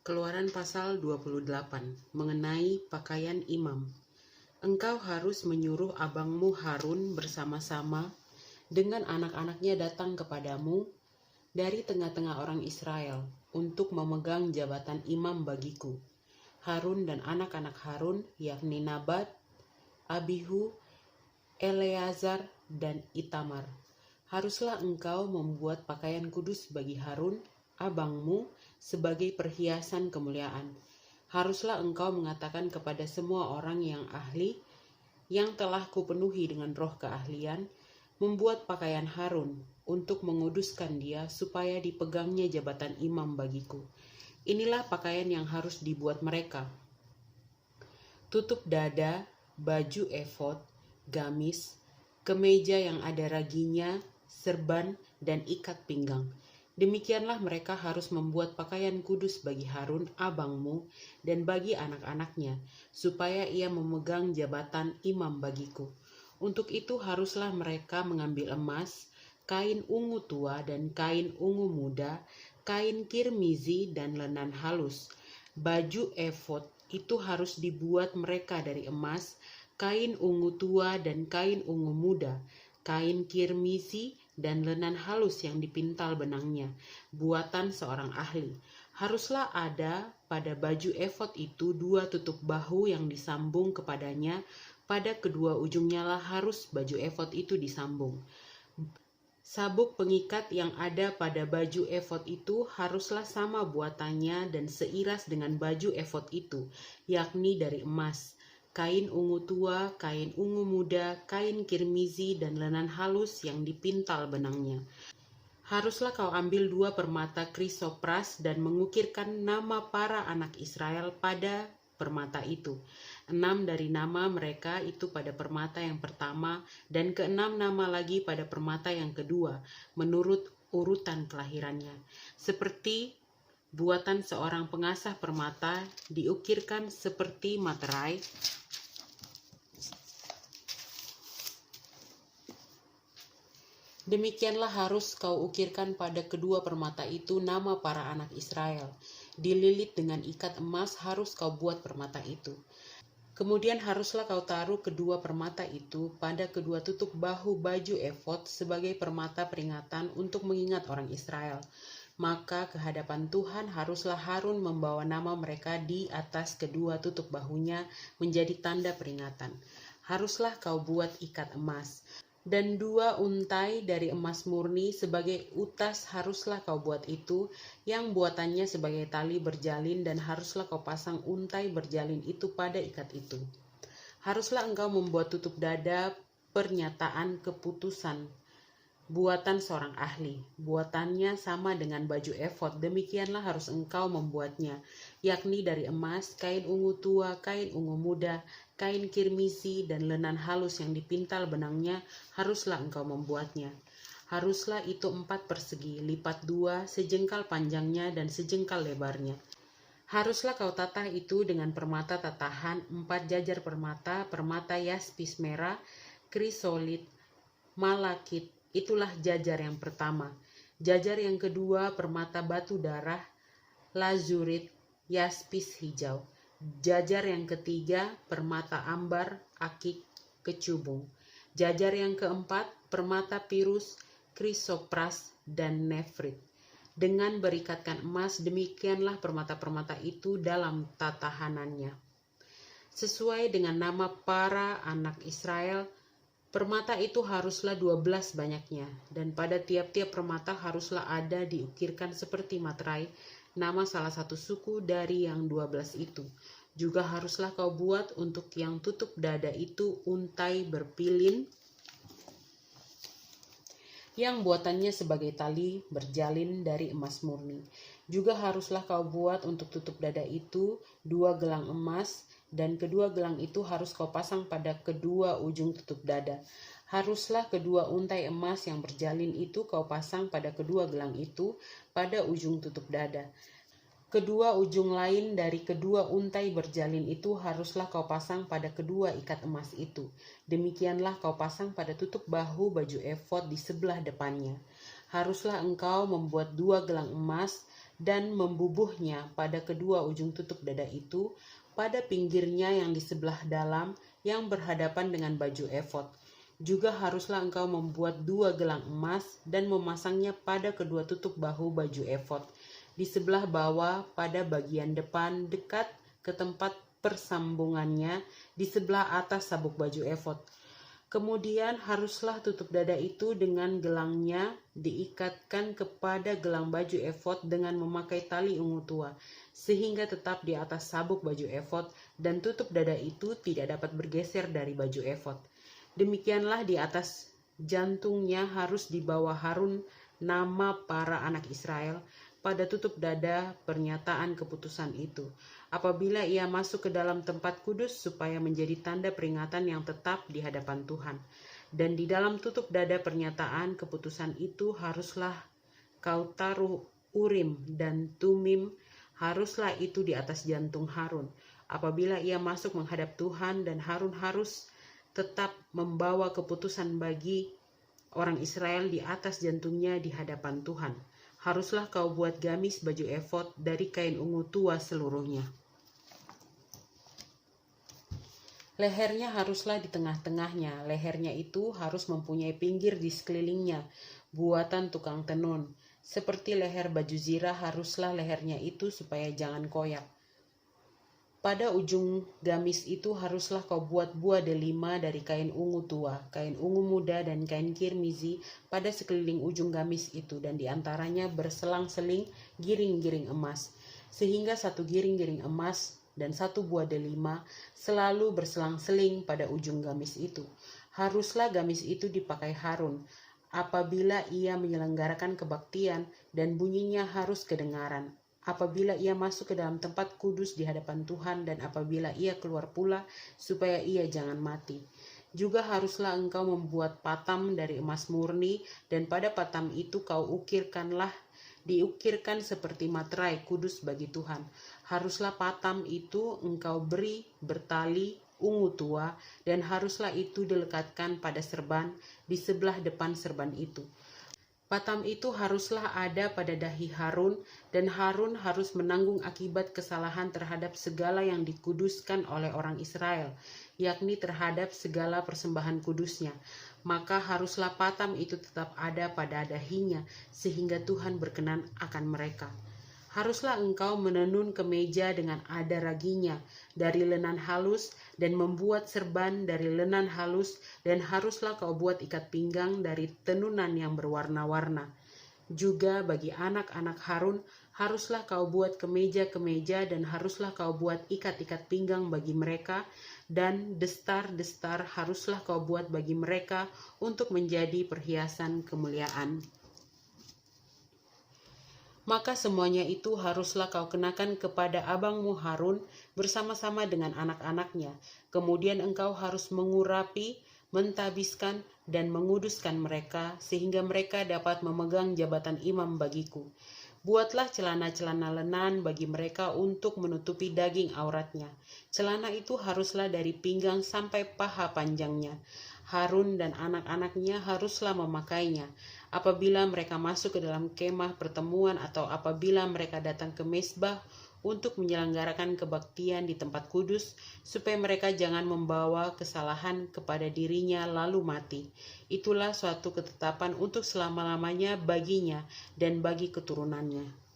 Keluaran pasal 28 mengenai pakaian imam. Engkau harus menyuruh abangmu Harun bersama-sama dengan anak-anaknya datang kepadamu dari tengah-tengah orang Israel untuk memegang jabatan imam bagiku. Harun dan anak-anak Harun, yakni Nabat, Abihu, Eleazar, dan Itamar. Haruslah engkau membuat pakaian kudus bagi Harun, abangmu, sebagai perhiasan kemuliaan. Haruslah engkau mengatakan kepada semua orang yang ahli, yang telah kupenuhi dengan roh keahlian, membuat pakaian Harun untuk menguduskan dia supaya dipegangnya jabatan imam bagiku. Inilah pakaian yang harus dibuat mereka: tutup dada, baju efod, gamis, kemeja yang ada raginya, serban, dan ikat pinggang. Demikianlah mereka harus membuat pakaian kudus bagi Harun, abangmu, dan bagi anak-anaknya, supaya ia memegang jabatan imam bagiku. Untuk itu haruslah mereka mengambil emas, kain ungu tua dan kain ungu muda, kain kirmizi dan lenan halus. Baju efod itu harus dibuat mereka dari emas, kain ungu tua dan kain ungu muda, kain kirmizi dan lenan halus yang dipintal benangnya, buatan seorang ahli. Haruslah ada pada baju efod itu 2 tutup bahu yang disambung kepadanya, pada kedua ujungnya lah harus baju efod itu disambung. Sabuk pengikat yang ada pada baju efod itu haruslah sama buatannya dan seiras dengan baju efod itu, yakni dari emas, kain ungu tua, kain ungu muda, kain kirmizi, dan lenan halus yang dipintal benangnya. Haruslah kau ambil 2 permata krisopras dan mengukirkan nama para anak Israel pada permata itu. 6 dari nama mereka itu pada permata yang pertama, dan ke-6 nama lagi pada permata yang kedua, menurut urutan kelahirannya. Seperti buatan seorang pengasah permata, diukirkan seperti materai. Demikianlah harus kau ukirkan pada kedua permata itu nama para anak Israel. Dililit dengan ikat emas harus kau buat permata itu. Kemudian haruslah kau taruh kedua permata itu pada kedua tutup bahu baju efod sebagai permata peringatan untuk mengingat orang Israel. Maka kehadapan Tuhan haruslah Harun membawa nama mereka di atas kedua tutup bahunya menjadi tanda peringatan. Haruslah kau buat ikat emas. Dan 2 untai dari emas murni sebagai utas haruslah kau buat itu, yang buatannya sebagai tali berjalin, dan haruslah kau pasang untai berjalin itu pada ikat itu. Haruslah engkau membuat tutup dada pernyataan keputusan, buatan seorang ahli. Buatannya sama dengan baju efod, demikianlah harus engkau membuatnya, yakni dari emas, kain ungu tua, kain ungu muda, kain kirmizi, dan lenan halus yang dipintal benangnya, haruslah engkau membuatnya. Haruslah itu 4 persegi, lipat 2, sejengkal panjangnya dan sejengkal lebarnya. Haruslah kau tatah itu dengan permata tatahan, 4 jajar permata, permata yaspis merah, krisolit, malakit. Itulah jajar yang pertama. Jajar yang kedua permata batu darah, lazurit, yaspis hijau. Jajar yang ketiga permata ambar, akik, kecubung. Jajar yang keempat permata pirus, krisopras, dan nefrit. Dengan berikatkan emas, demikianlah permata-permata itu dalam tatahanannya. Sesuai dengan nama para anak Israel, permata itu haruslah 12 banyaknya, dan pada tiap-tiap permata haruslah ada diukirkan seperti materai nama salah satu suku dari yang 12 itu. Juga haruslah kau buat untuk yang tutup dada itu untai berpilin, yang buatannya sebagai tali berjalin dari emas murni. Juga haruslah kau buat untuk tutup dada itu 2 gelang emas, dan kedua gelang itu harus kau pasang pada kedua ujung tutup dada. Haruslah kedua untai emas yang berjalin itu kau pasang pada kedua gelang itu pada ujung tutup dada. Kedua ujung lain dari kedua untai berjalin itu haruslah kau pasang pada kedua ikat emas itu. Demikianlah kau pasang pada tutup bahu baju efod di sebelah depannya. Haruslah engkau membuat 2 gelang emas dan membubuhnya pada kedua ujung tutup dada itu, pada pinggirnya yang di sebelah dalam yang berhadapan dengan baju efod. Juga haruslah engkau membuat 2 gelang emas dan memasangnya pada kedua tutup bahu baju efod, di sebelah bawah pada bagian depan dekat ke tempat persambungannya di sebelah atas sabuk baju efod. Kemudian haruslah tutup dada itu dengan gelangnya diikatkan kepada gelang baju efod dengan memakai tali ungu tua, sehingga tetap di atas sabuk baju efod, dan tutup dada itu tidak dapat bergeser dari baju efod. Demikianlah di atas jantungnya harus dibawa Harun nama para anak Israel pada tutup dada pernyataan keputusan itu, apabila ia masuk ke dalam tempat kudus, supaya menjadi tanda peringatan yang tetap di hadapan Tuhan. Dan di dalam tutup dada pernyataan keputusan itu haruslah kau taruh Urim dan Tumim, haruslah itu di atas jantung Harun, apabila ia masuk menghadap Tuhan, dan Harun harus tetap membawa keputusan bagi orang Israel di atas jantungnya di hadapan Tuhan. Haruslah kau buat gamis baju efod dari kain ungu tua seluruhnya. Lehernya haruslah di tengah-tengahnya. Lehernya itu harus mempunyai pinggir di sekelilingnya, buatan tukang tenun. Seperti leher baju zirah haruslah lehernya itu, supaya jangan koyak. Pada ujung gamis itu haruslah kau buat buah delima dari kain ungu tua, kain ungu muda, dan kain kirmizi pada sekeliling ujung gamis itu, dan diantaranya berselang-seling giring-giring emas, sehingga 1 giring-giring emas dan 1 buah delima selalu berselang-seling pada ujung gamis itu. Haruslah gamis itu dipakai Harun apabila ia menyelenggarakan kebaktian, dan bunyinya harus kedengaran apabila ia masuk ke dalam tempat kudus di hadapan Tuhan, dan apabila ia keluar pula, supaya ia jangan mati. Juga haruslah engkau membuat patam dari emas murni, dan pada patam itu kau diukirkan seperti materai kudus bagi Tuhan. Haruslah patam itu engkau beri bertali ungu tua, dan haruslah itu dilekatkan pada serban di sebelah depan serban itu. Patam itu haruslah ada pada dahi Harun, dan Harun harus menanggung akibat kesalahan terhadap segala yang dikuduskan oleh orang Israel, yakni terhadap segala persembahan kudusnya. Maka haruslah patam itu tetap ada pada dahinya, sehingga Tuhan berkenan akan mereka. Haruslah engkau menenun kemeja dengan ada raginya dari lenan halus, dan membuat serban dari lenan halus, dan haruslah kau buat ikat pinggang dari tenunan yang berwarna-warna. Juga bagi anak-anak Harun haruslah kau buat kemeja-kemeja, dan haruslah kau buat ikat-ikat pinggang bagi mereka, dan destar-destar haruslah kau buat bagi mereka untuk menjadi perhiasan kemuliaan. Maka semuanya itu haruslah kau kenakan kepada abangmu Harun bersama-sama dengan anak-anaknya. Kemudian engkau harus mengurapi, mentabiskan, dan menguduskan mereka, sehingga mereka dapat memegang jabatan imam bagiku. Buatlah celana-celana lenan bagi mereka untuk menutupi daging auratnya. Celana itu haruslah dari pinggang sampai paha panjangnya. Harun dan anak-anaknya haruslah memakainya apabila mereka masuk ke dalam kemah pertemuan, atau apabila mereka datang ke mezbah untuk menyelenggarakan kebaktian di tempat kudus, supaya mereka jangan membawa kesalahan kepada dirinya lalu mati. Itulah suatu ketetapan untuk selama-lamanya baginya dan bagi keturunannya.